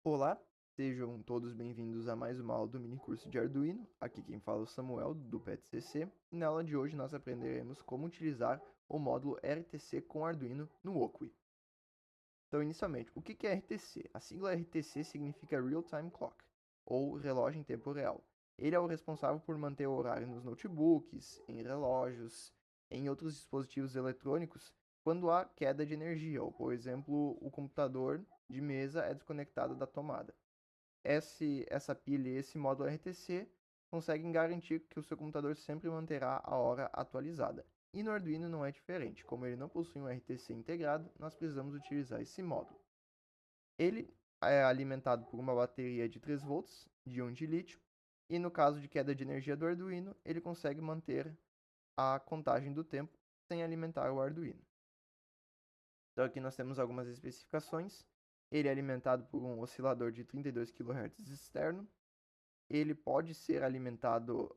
Olá, sejam todos bem-vindos a mais uma aula do mini curso de Arduino. Aqui quem fala é o Samuel, do PETCC, e na aula de hoje nós aprenderemos como utilizar o módulo RTC com Arduino no Oqui. Então, inicialmente, o que é RTC? A sigla RTC significa Real Time Clock, ou relógio em tempo real. Ele é o responsável por manter o horário nos notebooks, em relógios, em outros dispositivos eletrônicos, quando há queda de energia, ou, por exemplo, o computador de mesa é desconectado da tomada. Essa pilha e esse módulo RTC conseguem garantir que o seu computador sempre manterá a hora atualizada. E no Arduino não é diferente, como ele não possui um RTC integrado, nós precisamos utilizar esse módulo. Ele é alimentado por uma bateria de 3 volts de íon de lítio, e no caso de queda de energia do Arduino, ele consegue manter a contagem do tempo sem alimentar o Arduino. Então aqui nós temos algumas especificações. Ele é alimentado por um oscilador de 32 kHz externo. Ele pode ser alimentado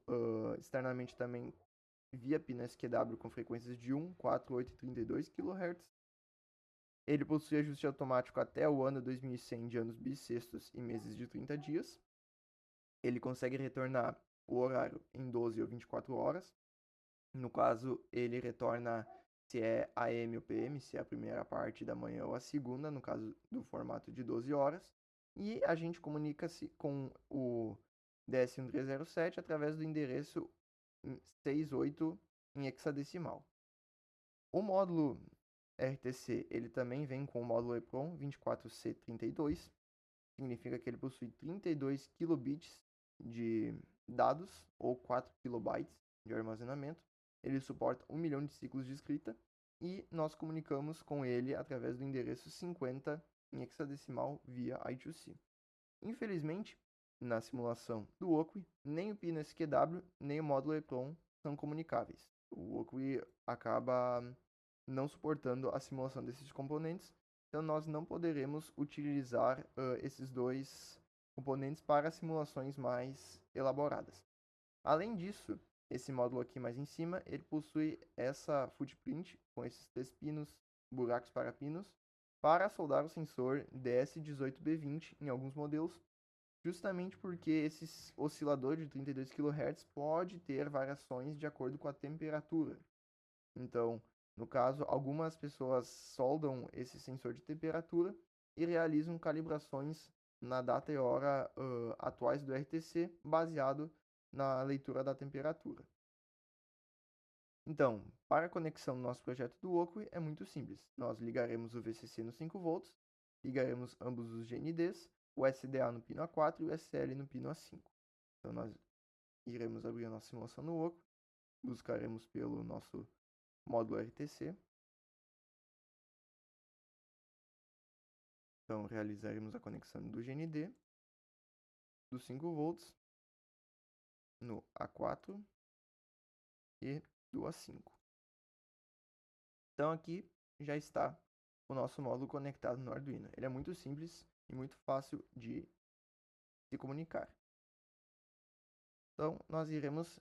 externamente também via pino SQW com frequências de 1, 4, 8 e 32 kHz. Ele possui ajuste automático até o ano 2100 de anos bissextos e meses de 30 dias. Ele consegue retornar o horário em 12 ou 24 horas. No caso, ele retorna se é AM ou PM, se é a primeira parte da manhã ou a segunda, no caso do formato de 12 horas. E a gente comunica-se com o DS1307 através do endereço 68 em hexadecimal. O módulo RTC ele também vem com o módulo EEPROM 24C32, significa que ele possui 32 kilobits de dados ou 4 kilobytes de armazenamento. Ele suporta 1 milhão de ciclos de escrita e nós comunicamos com ele através do endereço 50 em hexadecimal via I2C. Infelizmente, na simulação do Oqui, nem o pino SQW nem o módulo EEPROM são comunicáveis. O Oqui acaba não suportando a simulação desses componentes, então nós não poderemos utilizar esses dois componentes para simulações mais elaboradas. Além disso, esse módulo aqui mais em cima, ele possui essa footprint com esses 3 pinos, buracos para pinos, para soldar o sensor DS18B20 em alguns modelos, justamente porque esse oscilador de 32 kHz pode ter variações de acordo com a temperatura. Então, no caso, algumas pessoas soldam esse sensor de temperatura e realizam calibrações na data e hora atuais do RTC, baseado na leitura da temperatura. Então, para a conexão do nosso projeto do Oqui é muito simples. Nós ligaremos o VCC no 5 volts, ligaremos ambos os GNDs, o SDA no pino A4 e o SL no pino A5. Então, nós iremos abrir a nossa simulação no Oqui, buscaremos pelo nosso módulo RTC. Então, realizaremos a conexão do GND dos 5 volts no A4 e do A5. Então, aqui já está o nosso módulo conectado no Arduino. Ele é muito simples e muito fácil de se comunicar. Então, nós iremos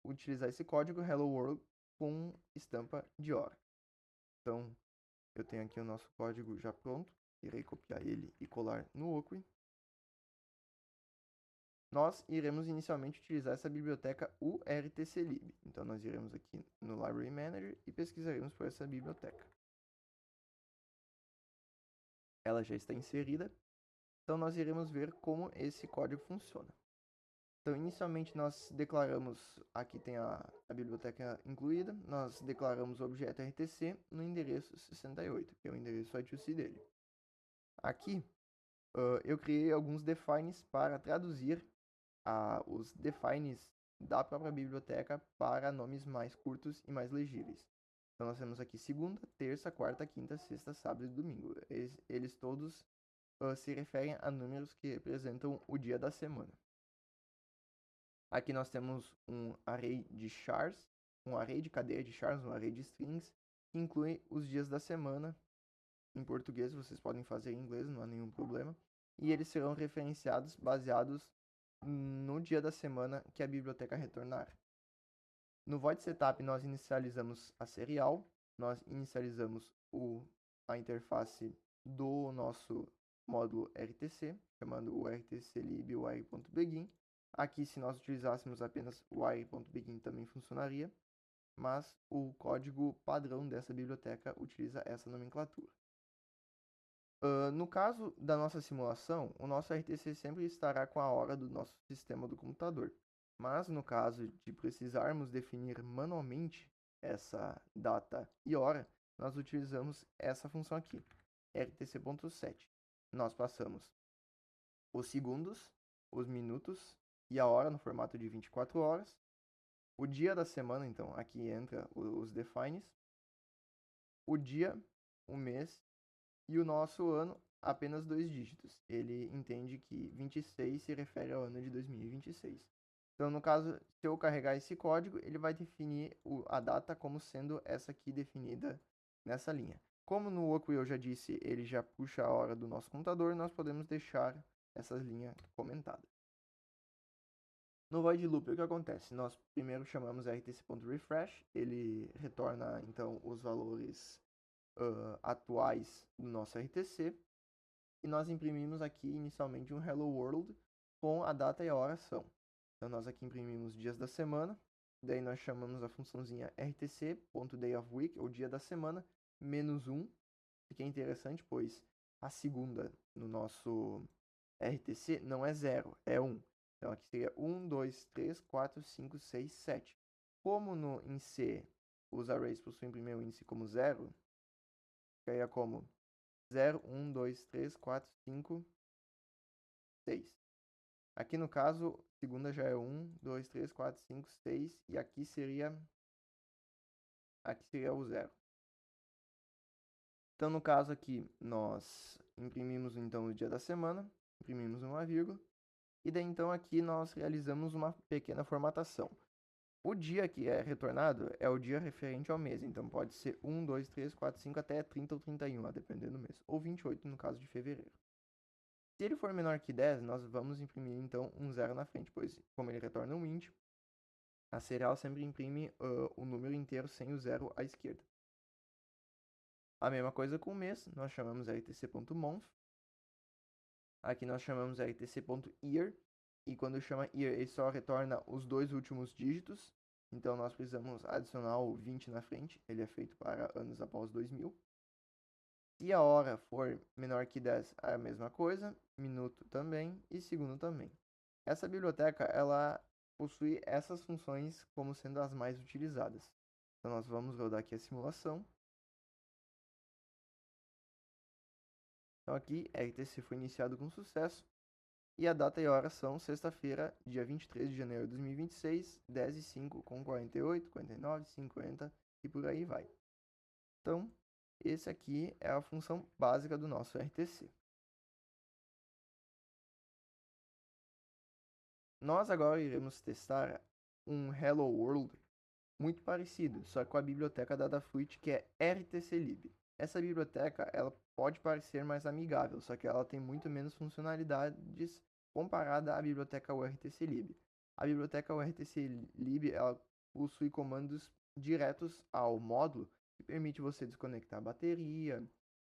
utilizar esse código Hello World com estampa de hora. Então, eu tenho aqui o nosso código já pronto. Irei copiar ele e colar no Oqui. Nós iremos inicialmente utilizar essa biblioteca urtclib. Então, nós iremos aqui no Library Manager e pesquisaremos por essa biblioteca. Ela já está inserida. Então, nós iremos ver como esse código funciona. Então, inicialmente, nós declaramos, aqui tem a biblioteca incluída, nós declaramos o objeto RTC no endereço 68, que é o endereço I2C dele. Aqui, eu criei alguns defines para traduzir os defines da própria biblioteca para nomes mais curtos e mais legíveis. Então, nós temos aqui segunda, terça, quarta, quinta, sexta, sábado e domingo. Eles todos se referem a números que representam o dia da semana. Aqui nós temos um array de chars, um array de cadeia de chars, um array de strings, que inclui os dias da semana. Em português, vocês podem fazer em inglês, não há nenhum problema. E eles serão referenciados baseados no dia da semana que a biblioteca retornar. No void setup, nós inicializamos a serial, nós inicializamos a interface do nosso módulo RTC, chamando o rtclib wire.begin. Aqui, se nós utilizássemos apenas wire.begin, também funcionaria, mas o código padrão dessa biblioteca utiliza essa nomenclatura. No caso da nossa simulação, o nosso RTC sempre estará com a hora do nosso sistema do computador. Mas no caso de precisarmos definir manualmente essa data e hora, nós utilizamos essa função aqui, rtc.set. Nós passamos os segundos, os minutos e a hora no formato de 24 horas. O dia da semana, então, aqui entra os defines. O dia, o mês e o nosso ano, apenas 2 dígitos. Ele entende que 26 se refere ao ano de 2026. Então, no caso, se eu carregar esse código, ele vai definir a data como sendo essa aqui definida nessa linha. Como no Oakwheel eu já disse, ele já puxa a hora do nosso computador, nós podemos deixar essas linhas comentadas. No void loop, o que acontece? Nós primeiro chamamos rtc.refresh, ele retorna então os valores atuais do nosso RTC, e nós imprimimos aqui inicialmente um hello world com a data e a hora são. Então nós aqui imprimimos dias da semana, daí nós chamamos a funçãozinha rtc.dayofweek, ou dia da semana, -1, que é interessante, pois a segunda no nosso RTC não é 0, é 1. Então aqui seria 1, 2, 3, 4, 5, 6, 7. Como em C os arrays possuem primeiro índice como 0, ficaria como 0, 1, 2, 3, 4, 5, 6. Aqui no caso, segunda já é 1, 2, 3, 4, 5, 6. E aqui seria o 0. Então, no caso aqui, nós imprimimos então o dia da semana, imprimimos uma vírgula. E daí então aqui nós realizamos uma pequena formatação. O dia que é retornado é o dia referente ao mês. Então pode ser 1, 2, 3, 4, 5 até 30 ou 31, dependendo do mês. Ou 28 no caso de fevereiro. Se ele for menor que 10, nós vamos imprimir então um 0 na frente, pois como ele retorna um int, a serial sempre imprime o número inteiro sem o 0 à esquerda. A mesma coisa com o mês, nós chamamos rtc.month. Aqui nós chamamos rtc.year. E quando chama year, ele só retorna os 2 últimos dígitos. Então nós precisamos adicionar o 20 na frente. Ele é feito para anos após 2000. Se a hora for menor que 10, é a mesma coisa. Minuto também e segundo também. Essa biblioteca, ela possui essas funções como sendo as mais utilizadas. Então nós vamos rodar aqui a simulação. Então aqui, RTC foi iniciado com sucesso. E a data e hora são sexta-feira, dia 23 de janeiro de 2026, 10h05 com 48, 49, 50 e por aí vai. Então, esse aqui é a função básica do nosso RTC. Nós agora iremos testar um Hello World muito parecido, só com a biblioteca da Adafruit, que é rtclib. Essa biblioteca ela pode parecer mais amigável, só que ela tem muito menos funcionalidades comparada à biblioteca urtclib. A biblioteca urtclib ela possui comandos diretos ao módulo que permite você desconectar a bateria,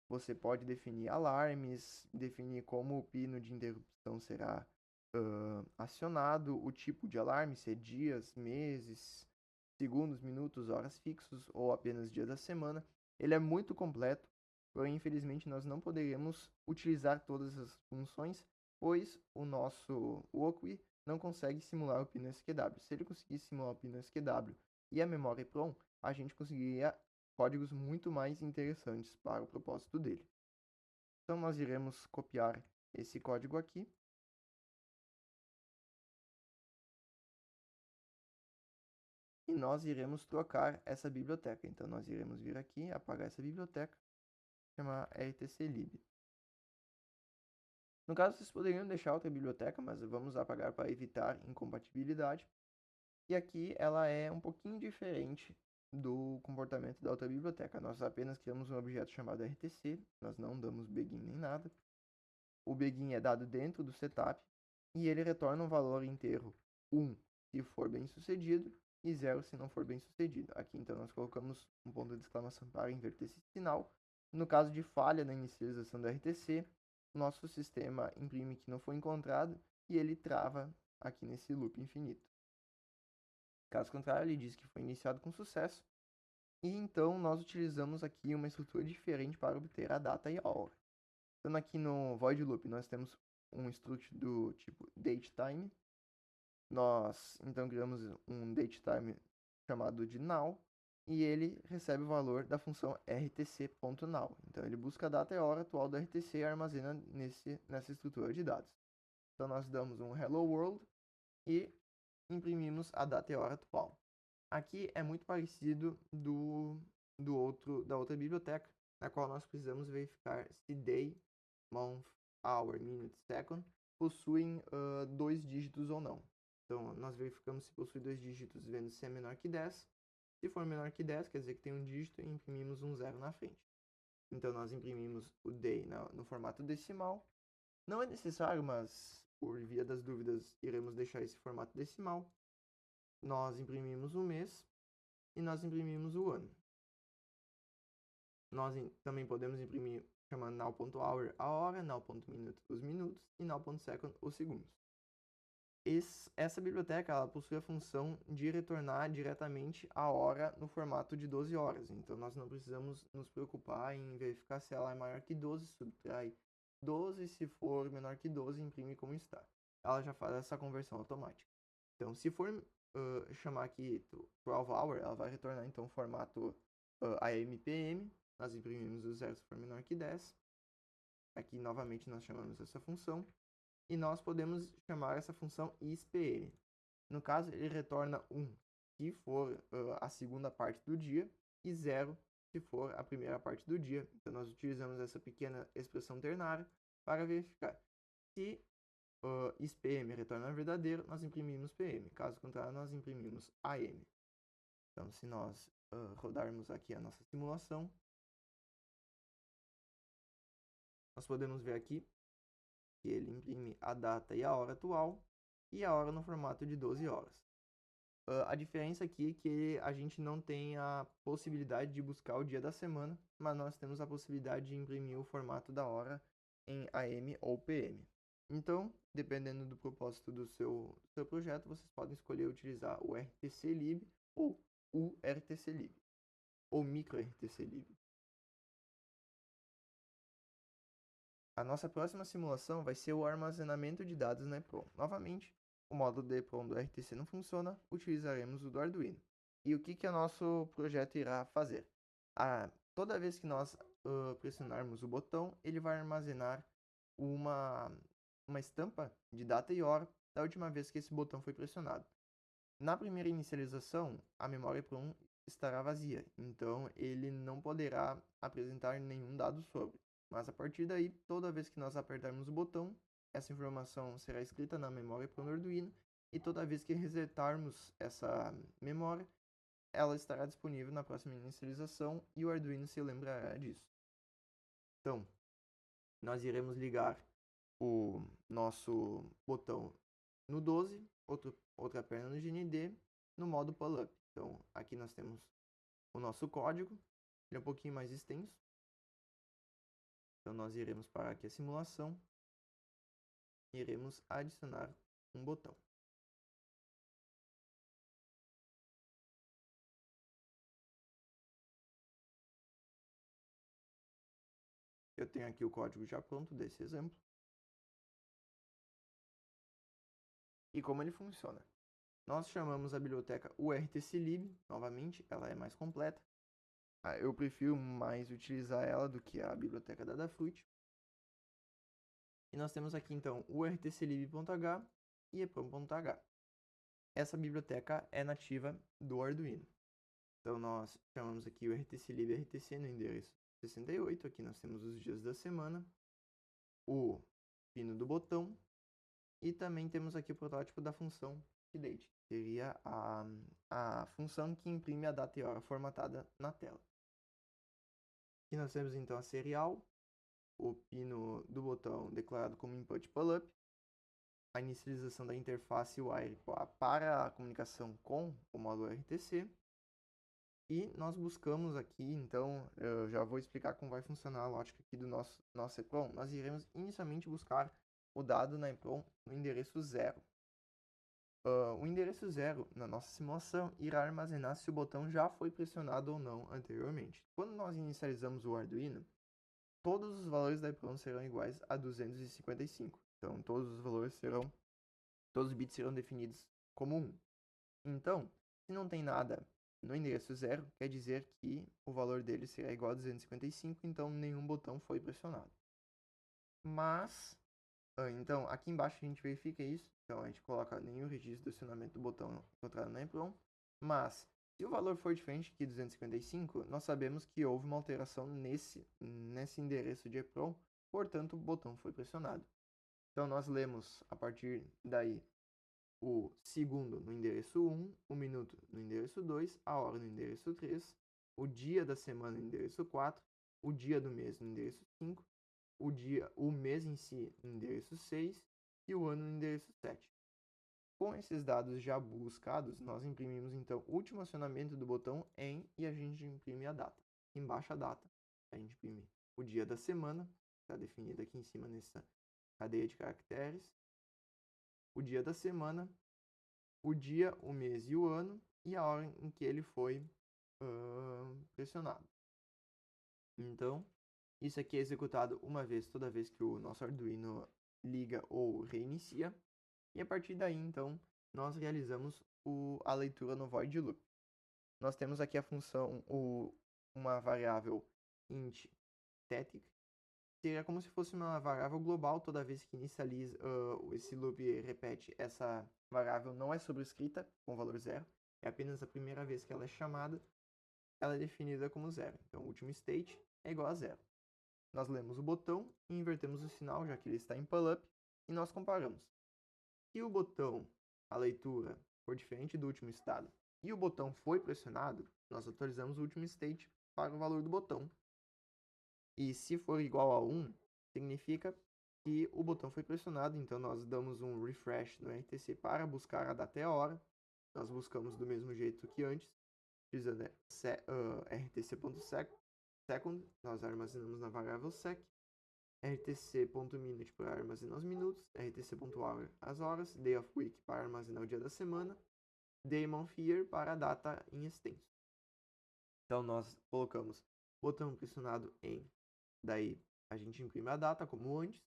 você pode definir alarmes, definir como o pino de interrupção será acionado, o tipo de alarme, se é dias, meses, segundos, minutos, horas fixos ou apenas dias da semana. Ele é muito completo, porém infelizmente nós não poderemos utilizar todas as funções, pois o nosso Oakwheel não consegue simular o pino SQW. Se ele conseguisse simular o pino SQW e a memória EEPROM, a gente conseguiria códigos muito mais interessantes para o propósito dele. Então nós iremos copiar esse código aqui. E nós iremos trocar essa biblioteca. Então nós iremos vir aqui, apagar essa biblioteca, chamar rtclib. No caso, vocês poderiam deixar outra biblioteca, mas vamos apagar para evitar incompatibilidade. E aqui ela é um pouquinho diferente do comportamento da outra biblioteca. Nós apenas criamos um objeto chamado rtc, nós não damos begin nem nada. O begin é dado dentro do setup e ele retorna um valor inteiro 1 se for bem sucedido e 0 se não for bem sucedido. Aqui então nós colocamos um ponto de exclamação para inverter esse sinal. No caso de falha na inicialização do RTC, nosso sistema imprime que não foi encontrado e ele trava aqui nesse loop infinito. Caso contrário, ele diz que foi iniciado com sucesso, e então nós utilizamos aqui uma estrutura diferente para obter a data e a hora. Então aqui no void loop nós temos um struct do tipo datetime. Nós então criamos um datetime chamado de now, e ele recebe o valor da função rtc.now. Então ele busca a data e a hora atual do RTC e armazena nessa estrutura de dados. Então nós damos um hello world e imprimimos a data e a hora atual. Aqui é muito parecido da outra biblioteca, na qual nós precisamos verificar se day, month, hour, minute, second possuem 2 dígitos ou não. Então, nós verificamos se possui 2 dígitos vendo se é menor que 10. Se for menor que 10, quer dizer que tem um dígito e imprimimos um zero na frente. Então, nós imprimimos o day no formato decimal. Não é necessário, mas por via das dúvidas, iremos deixar esse formato decimal. Nós imprimimos o mês e nós imprimimos o ano. Nós também podemos imprimir chamando now.hour a hora, now.minute os minutos e now.second os segundos. Essa biblioteca ela possui a função de retornar diretamente a hora no formato de 12 horas. Então nós não precisamos nos preocupar em verificar se ela é maior que 12, subtrai 12, se for menor que 12, imprime como está. Ela já faz essa conversão automática. Então se for chamar aqui 12 hour, ela vai retornar então o formato AM/PM. Nós imprimimos o zero se for menor que 10. Aqui novamente nós chamamos essa função. E nós podemos chamar essa função ispm. No caso, ele retorna 1 se for a segunda parte do dia e 0 se for a primeira parte do dia. Então, nós utilizamos essa pequena expressão ternária para verificar. Se ispm retorna verdadeiro, nós imprimimos pm. Caso contrário, nós imprimimos am. Então, se nós rodarmos aqui a nossa simulação, nós podemos ver aqui que ele imprime a data e a hora atual e a hora no formato de 12 horas. A diferença aqui é que a gente não tem a possibilidade de buscar o dia da semana, mas nós temos a possibilidade de imprimir o formato da hora em AM ou PM. Então, dependendo do propósito do seu projeto, vocês podem escolher utilizar o RTClib ou o RTClib, ou micro RTClib. A nossa próxima simulação vai ser o armazenamento de dados na EEPROM. Novamente, o módulo de EEPROM do RTC não funciona, utilizaremos o do Arduino. E o que o nosso projeto irá fazer? Toda vez que nós pressionarmos o botão, ele vai armazenar uma estampa de data e hora da última vez que esse botão foi pressionado. Na primeira inicialização, a memória EEPROM estará vazia, então ele não poderá apresentar nenhum dado sobre. Mas a partir daí, toda vez que nós apertarmos o botão, essa informação será escrita na memória para o Arduino, e toda vez que resetarmos essa memória, ela estará disponível na próxima inicialização e o Arduino se lembrará disso. Então, nós iremos ligar o nosso botão no 12, outra perna no GND, no modo pull-up. Então, aqui nós temos o nosso código, ele é um pouquinho mais extenso. Então, nós iremos parar aqui a simulação e iremos adicionar um botão. Eu tenho aqui o código já pronto desse exemplo. E como ele funciona? Nós chamamos a biblioteca urtclib, novamente, ela é mais completa. Eu prefiro mais utilizar ela do que a biblioteca da Adafruit. E nós temos aqui então o urtclib.h e eprom.h. Essa biblioteca é nativa do Arduino. Então nós chamamos aqui o rtclib rtc no endereço 68. Aqui nós temos os dias da semana, o pino do botão e também temos aqui o protótipo da função date. Seria a função que imprime a data e hora formatada na tela. Aqui nós temos então a serial, o pino do botão declarado como input pull-up, a inicialização da interface wire para a comunicação com o módulo RTC, E nós buscamos aqui, então, eu já vou explicar como vai funcionar a lógica aqui do nosso EPROM. Nós iremos inicialmente buscar o dado na EPROM no endereço 0. O endereço 0, na nossa simulação, irá armazenar se o botão já foi pressionado ou não anteriormente. Quando nós inicializamos o Arduino, todos os valores da EPROM serão iguais a 255. Então, todos os bits serão definidos como 1. Então, se não tem nada no endereço 0, quer dizer que o valor dele será igual a 255, então nenhum botão foi pressionado. Mas, então, aqui embaixo a gente verifica isso. Então, a gente coloca nenhum registro do acionamento do botão encontrado na EPROM. Mas, se o valor for diferente que 255, nós sabemos que houve uma alteração nesse endereço de EPROM, portanto, o botão foi pressionado. Então, nós lemos a partir daí o segundo no endereço 1, o minuto no endereço 2, a hora no endereço 3, o dia da semana no endereço 4, o dia do mês no endereço 5, o mês em si no endereço 6 e o ano no endereço 7. Com esses dados já buscados, nós imprimimos então o último acionamento do botão em e a gente imprime a data. Embaixo a data, a gente imprime o dia da semana, está definido aqui em cima nessa cadeia de caracteres, o dia da semana, o dia, o mês e o ano e a hora em que ele foi pressionado. Então, isso aqui é executado uma vez, toda vez que o nosso Arduino liga ou reinicia. E a partir daí, então, nós realizamos a leitura no void loop. Nós temos aqui a função, uma variável int static, seria como se fosse uma variável global. Toda vez que inicializa esse loop repete, essa variável não é sobrescrita com valor 0, é apenas a primeira vez que ela é chamada, ela é definida como 0. Então, o último state é igual a 0. Nós lemos o botão e invertemos o sinal, já que ele está em pull-up, e nós comparamos. Se o botão, a leitura, for diferente do último estado e o botão foi pressionado, nós atualizamos o último state para o valor do botão. E se for igual a 1, significa que o botão foi pressionado, então nós damos um refresh no RTC para buscar a data e a hora. Nós buscamos do mesmo jeito que antes, utilizando rtc.second, nós armazenamos na variável sec, rtc.minute para armazenar os minutos, rtc.hour as horas, day of week para armazenar o dia da semana, day month year para a data em extenso. Então nós colocamos botão pressionado em, daí a gente imprime a data como antes,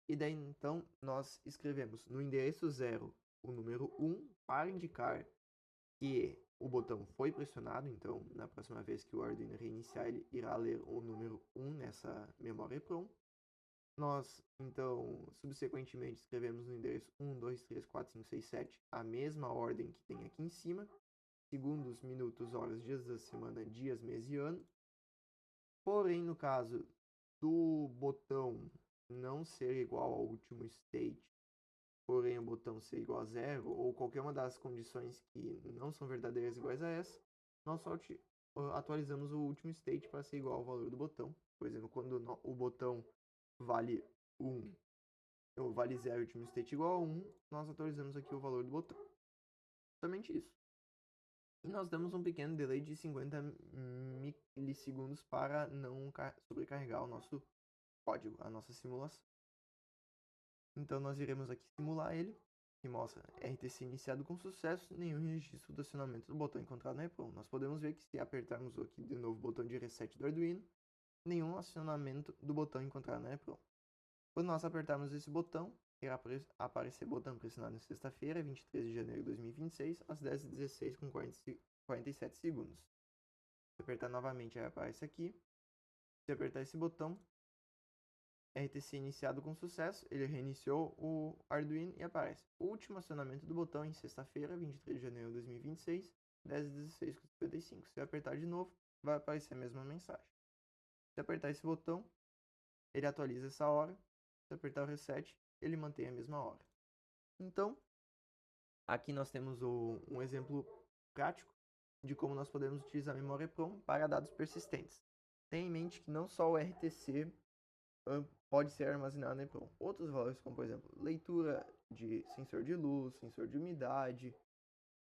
e daí então nós escrevemos no endereço 0 o número 1 para indicar que o botão foi pressionado. Então na próxima vez que o Arduino reiniciar, ele irá ler o número 1 nessa memória EPROM. Nós, então, subsequentemente escrevemos no endereço 1, 2, 3, 4, 5, 6, 7, a mesma ordem que tem aqui em cima, segundos, minutos, horas, dias da semana, dias, mês e ano. Porém, no caso do botão não ser igual ao último state, porém o botão ser igual a 0, ou qualquer uma das condições que não são verdadeiras iguais a essa, nós só atualizamos o último state para ser igual ao valor do botão. Por exemplo, quando o botão vale 1 ou vale 0 e o último state igual a 1, nós atualizamos aqui o valor do botão. Somente isso. E nós damos um pequeno delay de 50 milissegundos para não sobrecarregar o nosso código, a nossa simulação. Então nós iremos aqui simular ele, que mostra RTC iniciado com sucesso, nenhum registro do acionamento do botão encontrado na EPROM. Nós podemos ver que se apertarmos aqui de novo o botão de reset do Arduino, nenhum acionamento do botão encontrado na EPROM. Quando nós apertarmos esse botão, irá aparecer botão pressionado na sexta-feira, 23 de janeiro de 2026, às 10h16 com 47 segundos. Se apertar novamente, aí aparece aqui. Se apertar esse botão, RTC iniciado com sucesso, ele reiniciou o Arduino e aparece o último acionamento do botão em sexta-feira, 23 de janeiro de 2026, 10h16 com 55. Se apertar de novo, vai aparecer a mesma mensagem. Se apertar esse botão, ele atualiza essa hora. Se apertar o reset, ele mantém a mesma hora. Então, aqui nós temos um exemplo prático de como nós podemos utilizar a memória EPROM para dados persistentes. Tenha em mente que não só o RTC pode ser armazenado na EPROM. Outros valores, como por exemplo, leitura de sensor de luz, sensor de umidade,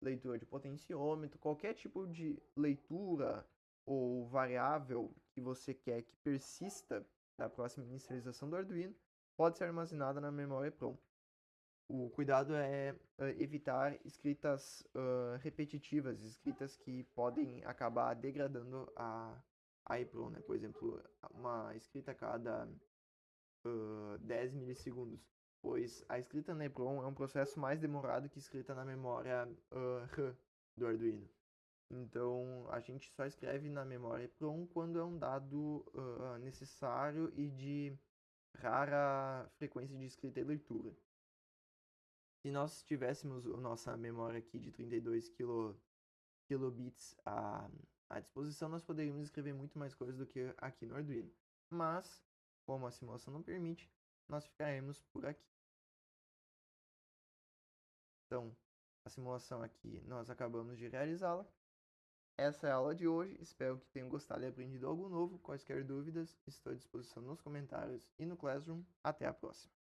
leitura de potenciômetro, qualquer tipo de leitura ou variável que você quer que persista da próxima inicialização do Arduino, pode ser armazenada na memória EPROM. O cuidado é evitar escritas repetitivas, escritas que podem acabar degradando a EPROM, né? Por exemplo, uma escrita a cada 10 milissegundos, pois a escrita na EPROM é um processo mais demorado que escrita na memória RAM do Arduino. Então, a gente só escreve na memória EPROM quando é um dado necessário e de rara frequência de escrita e leitura. Se nós tivéssemos a nossa memória aqui de 32 kilobits à disposição, nós poderíamos escrever muito mais coisas do que aqui no Arduino. Mas, como a simulação não permite, nós ficaremos por aqui. Então, a simulação aqui nós acabamos de realizá-la. Essa é a aula de hoje, espero que tenham gostado e aprendido algo novo. Quaisquer dúvidas, estou à disposição nos comentários e no Classroom. Até a próxima!